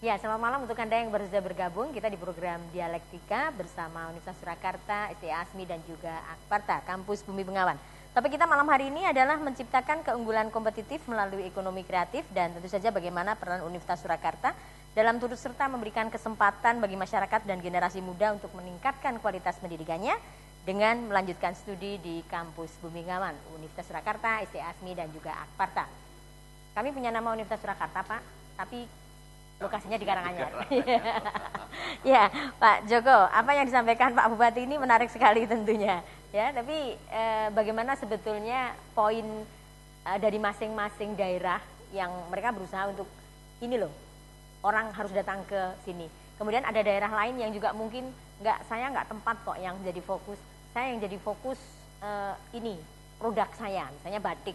Ya, selamat malam untuk Anda yang baru saja bergabung. Kita di program Dialektika bersama Universitas Surakarta, STI Asmi dan juga Akparta, Kampus Bumi Bengawan. Topik kita malam hari ini adalah menciptakan keunggulan kompetitif melalui ekonomi kreatif dan tentu saja bagaimana peran Universitas Surakarta dalam turut serta memberikan kesempatan bagi masyarakat dan generasi muda untuk meningkatkan kualitas pendidikannya dengan melanjutkan studi di Kampus Bumi Bengawan, Universitas Surakarta, STI Asmi dan juga Akparta. Kami punya nama Universitas Surakarta, Pak, tapi lokasinya di Karanganyar. Ya, Pak Joko, apa yang disampaikan Pak Bupati ini menarik sekali tentunya. Ya, tapi bagaimana sebetulnya poin dari masing-masing daerah yang mereka berusaha untuk ini loh, orang harus datang ke sini. Kemudian ada daerah lain yang juga mungkin saya nggak tempat kok yang jadi fokus. Saya yang jadi fokus ini produk saya, misalnya batik.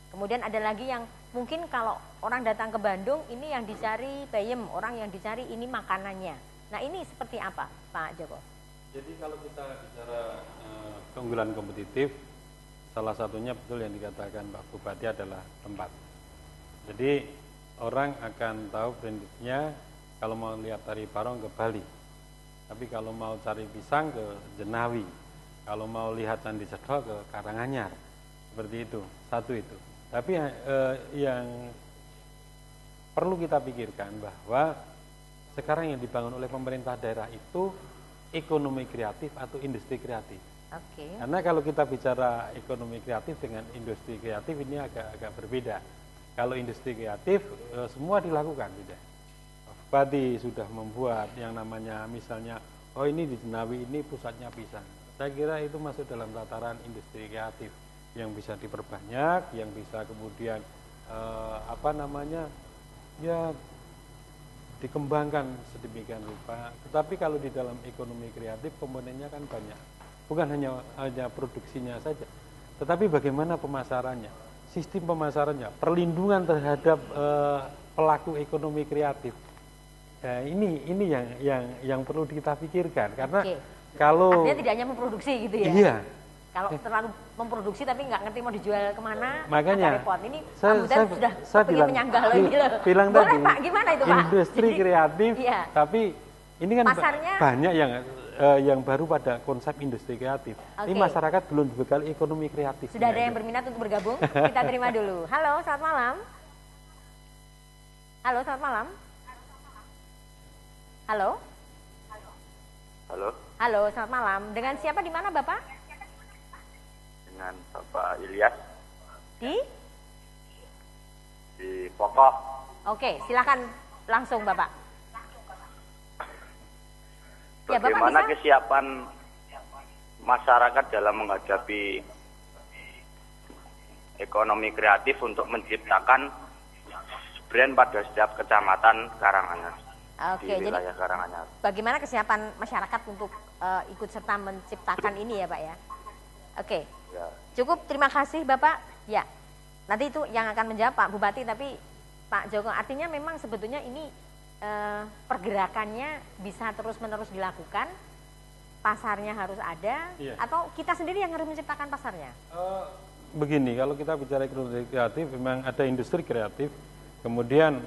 Kemudian ada lagi yang mungkin kalau orang datang ke Bandung ini yang dicari peyem, orang yang dicari ini makanannya. Nah ini seperti apa Pak Joko? Jadi kalau kita bicara keunggulan kompetitif, salah satunya betul yang dikatakan Pak Bupati adalah tempat. Jadi orang akan tahu prinsipnya kalau mau lihat tari Parong ke Bali. Tapi kalau mau cari pisang ke Jenawi. Kalau mau lihat Candi Cedok ke Karanganyar. Seperti itu, satu itu. Tapi yang perlu kita pikirkan bahwa sekarang yang dibangun oleh pemerintah daerah itu ekonomi kreatif atau industri kreatif. Oke. Karena kalau kita bicara ekonomi kreatif dengan industri kreatif ini agak berbeda. Kalau industri kreatif semua dilakukan, tidak. Bupati sudah membuat yang namanya misalnya, oh ini di Jenawi ini pusatnya pisang. Saya kira itu masuk dalam tataran industri kreatif yang bisa diperbanyak, yang bisa kemudian ya dikembangkan sedemikian rupa. Tetapi kalau di dalam ekonomi kreatif komponennya kan banyak, bukan hanya produksinya saja, tetapi bagaimana pemasarannya, sistem pemasarannya, perlindungan terhadap pelaku ekonomi kreatif. Ini yang perlu kita pikirkan karena kalau artinya tidak hanya memproduksi gitu ya. Iya. Kalau terlalu memproduksi tapi nggak ngerti mau dijual kemana, makanya repot. Ini saya bilang boleh, tadi, Pak, gimana itu, Pak? industri kreatif, iya. Tapi ini kan pasarnya banyak yang baru pada konsep industri kreatif. Ini masyarakat belum dibekali ekonomi kreatif. Sudah ada yang berminat untuk bergabung? Kita terima dulu. Halo, selamat malam. Halo, selamat malam. Halo. Halo. Halo, selamat malam. Dengan siapa di mana, Bapak? Dengan Bapak Ilyas Di Pokok. Oke, silakan langsung Bapak. Bagaimana kesiapan masyarakat dalam menghadapi ekonomi kreatif untuk menciptakan brand pada setiap kecamatan Karanganyar. Oke, di wilayah Karanganyar. Bagaimana kesiapan masyarakat untuk ikut serta menciptakan ini ya Pak ya? Oke. Ya. Cukup, terima kasih Bapak. Ya, nanti itu yang akan menjawab Pak Bupati, tapi Pak Joko, artinya memang sebetulnya ini pergerakannya bisa terus-menerus dilakukan, pasarnya harus ada, atau kita sendiri yang harus menciptakan pasarnya? Begini, kalau kita bicara ekonomi kreatif, memang ada industri kreatif, kemudian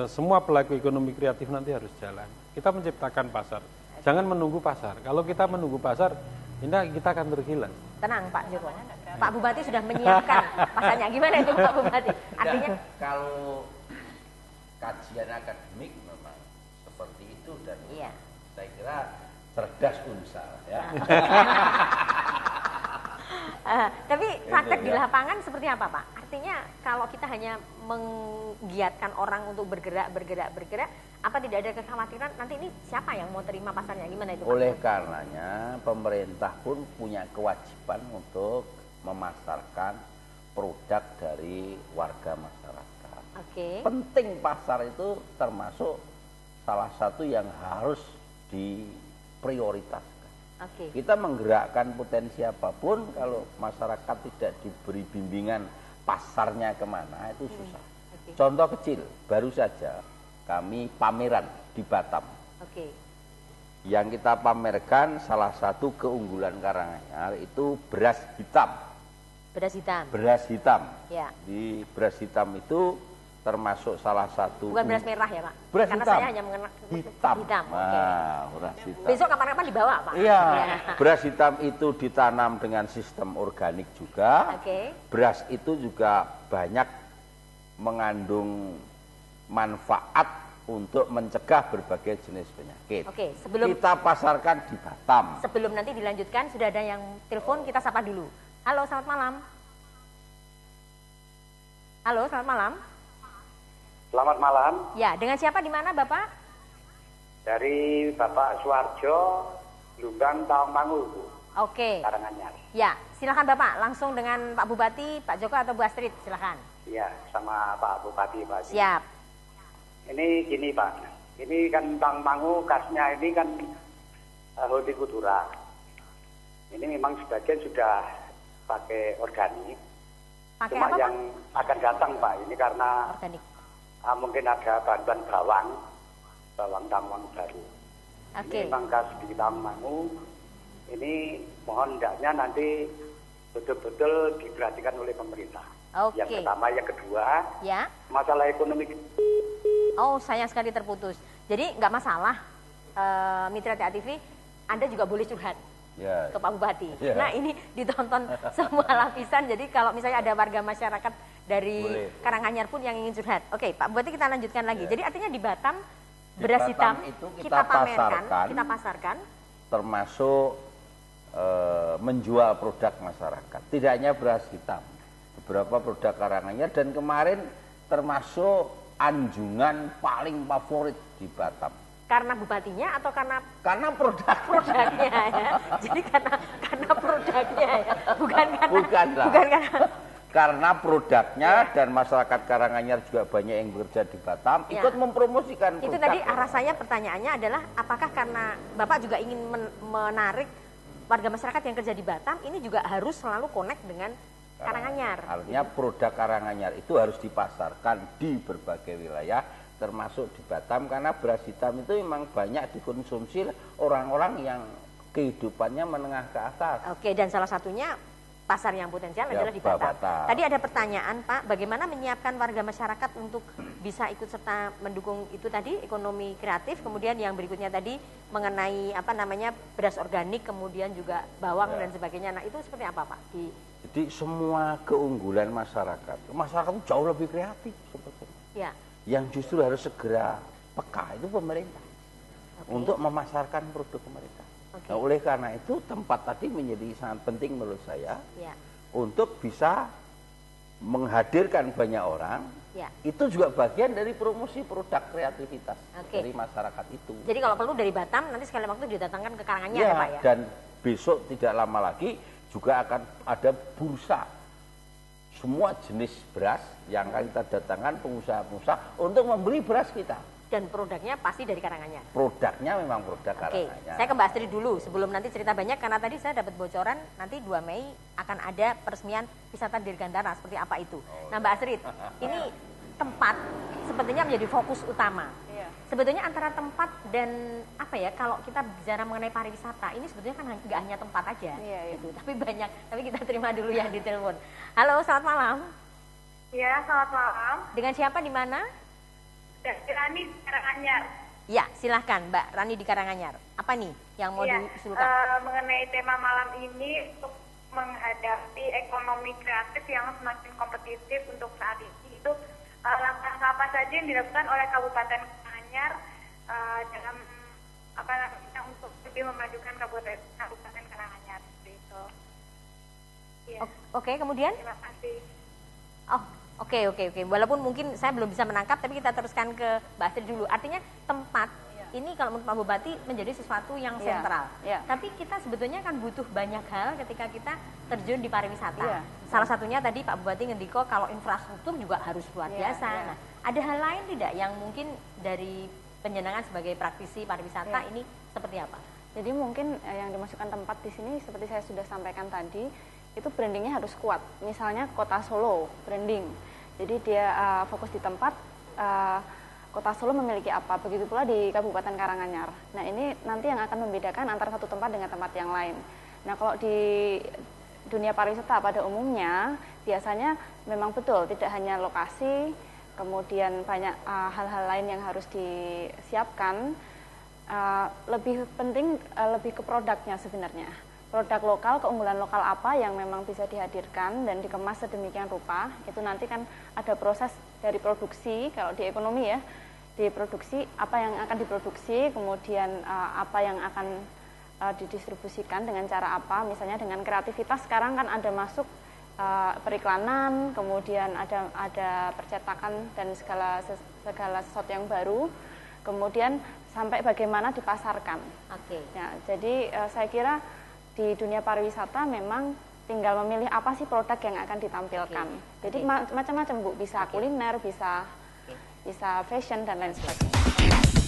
semua pelaku ekonomi kreatif nanti harus jalan. Kita menciptakan pasar, jangan menunggu pasar. Kalau kita menunggu pasar, ini kita akan tergilas. Tenang Pak Joko, Pak Bupati sudah menyiapkan pasarnya. Gimana itu Pak Bupati? Artinya kalau kajian akademik memang seperti itu dan saya kira cerdas Unsal ya. Tapi praktek di lapangan seperti apa Pak? Artinya kalau kita hanya menggiatkan orang untuk bergerak, apa tidak ada kekhawatiran nanti ini siapa yang mau terima pasarnya? Gimana itu Pak? Oleh karenanya pemerintah pun punya kewajiban untuk memasarkan produk dari warga masyarakat. Penting pasar itu termasuk salah satu yang harus diprioritaskan. Kita menggerakkan potensi apapun, kalau masyarakat tidak diberi bimbingan pasarnya kemana itu susah. Contoh kecil, baru saja kami pameran di Batam. Yang kita pamerkan salah satu keunggulan Karanganyar itu beras hitam. Beras hitam. Beras hitam. Ya. Di beras hitam itu termasuk salah satu. Bukan beras merah ya Pak? Beras Karena hitam. saya hanya mengenal Hitam. Hitam. Beras hitam. Besok kapan-kapan dibawa Pak? Iya, Ya. beras hitam itu ditanam dengan sistem organik juga. Oke. Beras itu juga banyak mengandung manfaat untuk mencegah berbagai jenis penyakit. Oke, sebelum Kita pasarkan di Batam. sebelum nanti dilanjutkan, sudah ada yang telepon, kita sapa dulu. Halo, selamat malam. Halo, selamat malam. Selamat malam, Ya, dengan siapa di mana Bapak? dari Bapak Suwarjo, Lumbang Tawangmangu, Bu, Oke. Karanganyar. Ya, silakan Bapak, langsung dengan Pak Bupati, Pak Joko atau Bu Astrid, silakan. Iya, sama Pak Bupati, Pak. Siap. Ini gini, Pak. Ini kan Tawangmangu, khasnya ini kan hortikultura. Ini memang sebagian sudah pakai organik. Pakai Cuma apa yang Pak? akan datang, Pak, ini karena Organik. mungkin ada bantuan bawang Tawangmangu baru. Oke. Ini memang khas di Tawangmangu. Ini mohon hendaknya nanti betul-betul diperhatikan oleh pemerintah. Oke. Yang pertama, yang kedua, Ya. masalah ekonomi. Oh, sayang sekali terputus. Jadi nggak masalah, Mitra TA TV, Anda juga boleh curhat Ya. ke Pak Bupati. Ya. Nah, ini ditonton semua lapisan. Jadi kalau misalnya ada warga masyarakat dari Boleh. Karanganyar pun yang ingin curhat. Oke, Pak Bupati, kita lanjutkan lagi. Ya. Jadi artinya di Batam Di beras Batam hitam itu kita pamerkan, pasarkan. kita pasarkan. Termasuk menjual produk masyarakat. Tidak hanya beras hitam, beberapa produk Karanganyar, dan kemarin termasuk anjungan paling favorit di Batam. Karena bupatinya atau karena Karena produk produknya ya? Jadi karena produknya ya, bukan karena Bukan lah. bukan karena karena produknya dan masyarakat Karanganyar juga banyak yang bekerja di Batam Ya. ikut mempromosikan itu produk. tadi arah saya pertanyaannya adalah apakah karena Bapak juga ingin menarik warga masyarakat yang kerja di Batam ini juga harus selalu connect dengan Karanganyar. Artinya produk Karanganyar itu harus dipasarkan di berbagai wilayah termasuk di Batam, karena beras hitam itu memang banyak dikonsumsi orang-orang yang kehidupannya menengah ke atas. Oke, dan salah satunya pasar yang potensial Ya, adalah di Batam. Batam. Tadi ada pertanyaan Pak, bagaimana menyiapkan warga masyarakat untuk bisa ikut serta mendukung itu tadi ekonomi kreatif, kemudian yang berikutnya tadi mengenai apa namanya beras organik, kemudian juga bawang Ya. dan sebagainya. Nah, itu seperti apa Pak? Jadi semua keunggulan masyarakat itu jauh lebih kreatif sebetulnya. Ya. Yang justru harus segera peka itu pemerintah untuk memasarkan produk pemerintah. Oke. Nah, oleh karena itu tempat tadi menjadi sangat penting menurut saya Ya. untuk bisa menghadirkan banyak orang. Ya. Itu juga bagian dari promosi produk kreativitas Oke. dari masyarakat itu. Jadi kalau perlu dari Batam nanti sekali waktu didatangkan ke Karanganyar Ya, ya Pak ya. dan besok tidak lama lagi juga akan ada bursa semua jenis beras yang akan kita datangkan pengusaha-pengusaha untuk membeli beras kita. Dan produknya pasti dari Karanganyar. Produknya memang produk Oke, Karanganyar. saya ke Mbak Astrid dulu sebelum nanti cerita banyak karena tadi saya dapat bocoran nanti 2 Mei akan ada peresmian wisata Dirgantara seperti apa itu. Nah Mbak Astrid, ini tempat sepertinya menjadi fokus utama. Iya. Sebetulnya antara tempat dan apa ya kalau kita bicara mengenai pariwisata ini sebetulnya kan nggak hanya tempat aja, Iya, iya. gitu. Tapi banyak. Tapi kita terima dulu yang di telepon. Halo, selamat malam. Ya, selamat malam. Dengan siapa di mana? Dari Rani Karanganyar. Ya, silahkan Mbak Rani di Karanganyar. Apa nih yang mau Ya, diusulkan? mengenai tema malam ini untuk menghadapi ekonomi kreatif yang semakin kompetitif untuk saat ini itu langkah-langkah apa saja yang dilakukan oleh Kabupaten Karanganyar dalam apa namanya untuk lebih memajukan Kabupaten Karanganyar seperti itu. Ya, Oke, kemudian? terima kasih. Oh, oke. Walaupun mungkin saya belum bisa menangkap, tapi kita teruskan ke Mbak Astrid dulu. Artinya tempat ini kalau menurut Pak Bupati menjadi sesuatu yang Iya, sentral. iya. Tapi kita sebetulnya kan butuh banyak hal ketika kita terjun di pariwisata. Iya. Salah satunya tadi Pak Bupati ngendiko kalau infrastruktur juga harus luar Iya, biasa. iya. Nah, ada hal lain tidak yang mungkin dari penjenengan sebagai praktisi pariwisata Iya. ini seperti apa? Jadi mungkin yang dimasukkan tempat di sini seperti saya sudah sampaikan tadi, itu brandingnya harus kuat. Misalnya Kota Solo branding. Jadi dia fokus di tempat Kota Solo memiliki apa, begitu pula di Kabupaten Karanganyar. Nah ini nanti yang akan membedakan antara satu tempat dengan tempat yang lain. Nah kalau di dunia pariwisata pada umumnya biasanya memang betul tidak hanya lokasi, kemudian banyak hal-hal lain yang harus disiapkan. Lebih penting lebih ke produknya sebenarnya. Produk lokal, keunggulan lokal apa yang memang bisa dihadirkan dan dikemas sedemikian rupa, itu nanti kan ada proses dari produksi, kalau di ekonomi ya, diproduksi, apa yang akan diproduksi, kemudian apa yang akan didistribusikan dengan cara apa, misalnya dengan kreativitas. Sekarang kan ada masuk periklanan, kemudian ada percetakan dan segala sesuatu yang baru, kemudian sampai bagaimana dipasarkan. Oke. Ya, jadi saya kira di dunia pariwisata memang tinggal memilih apa sih produk yang akan ditampilkan. Jadi macam-macam Bu, bisa kuliner, bisa fashion dan lain sebagainya.